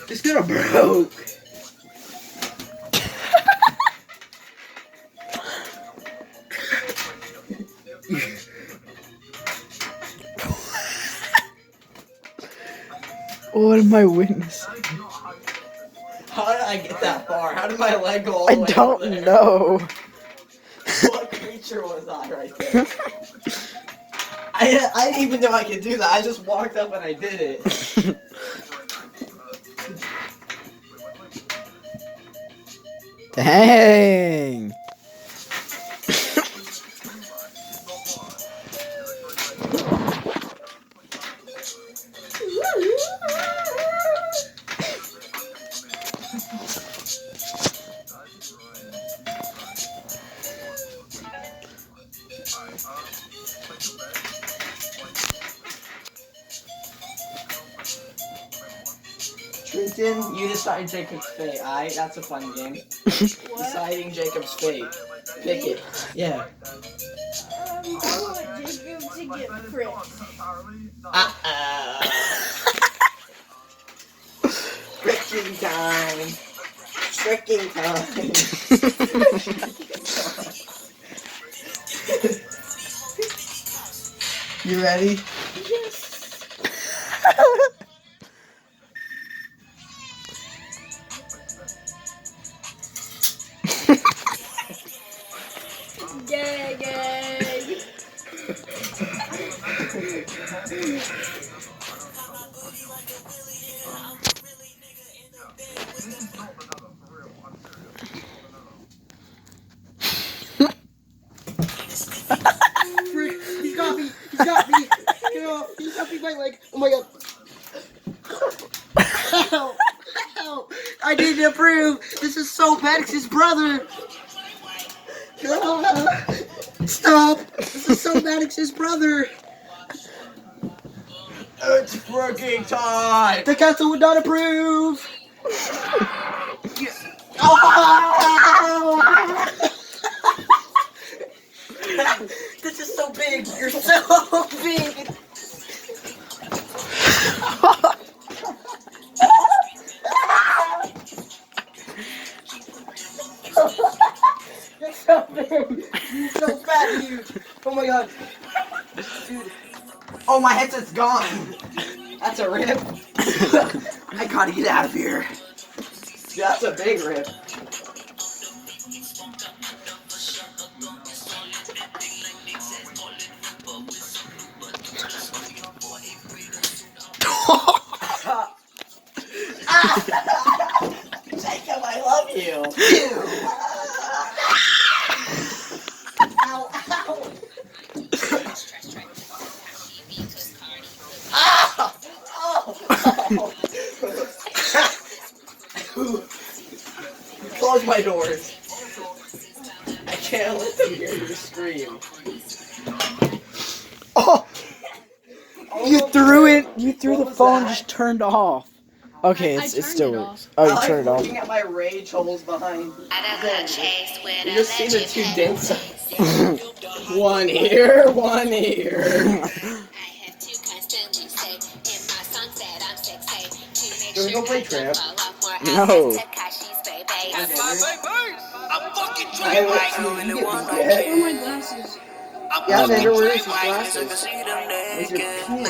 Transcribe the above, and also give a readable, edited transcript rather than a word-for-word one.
It's gonna broke. What am I witnessing? How did I get that far? How did my leg go all the I way up don't there? know. What creature was I right there? I didn't even know I could do that. I just walked up and I did it. Dang. Trenton, you decide Jacob's fate, alright? That's a fun game. Deciding Jacob's fate. Pick it. Yeah. I want Jacob to get pricked. Tricking time. Tricking time. You ready? Yes. Gag, gag. Frick, he's got me. He's got me. Get off. He's got me by my leg. Oh my god. Ow. Ow. I need to approve. This is so Maddox's brother. Stop. This is so Maddox's brother. It's fricking time. The council would not approve. This is so big. You're so big. You're so big. You're so fat, dude. Oh my god. Dude. Oh, my headset's gone. That's a rip. I gotta get out of here. Dude, that's a big rip. Jacob, I love you. Ew. Ow, ow. Close my doors. I can't let them hear you scream. Oh! You threw it. You threw the phone. And just turned off. Okay, it still works. Oh, you turned it off. Looking at my rage holes behind. You just see the two dents. One here, one here. Can we go play trap? No. Where are my glasses? Yeah, Xander, where is his glasses? Where's your pen?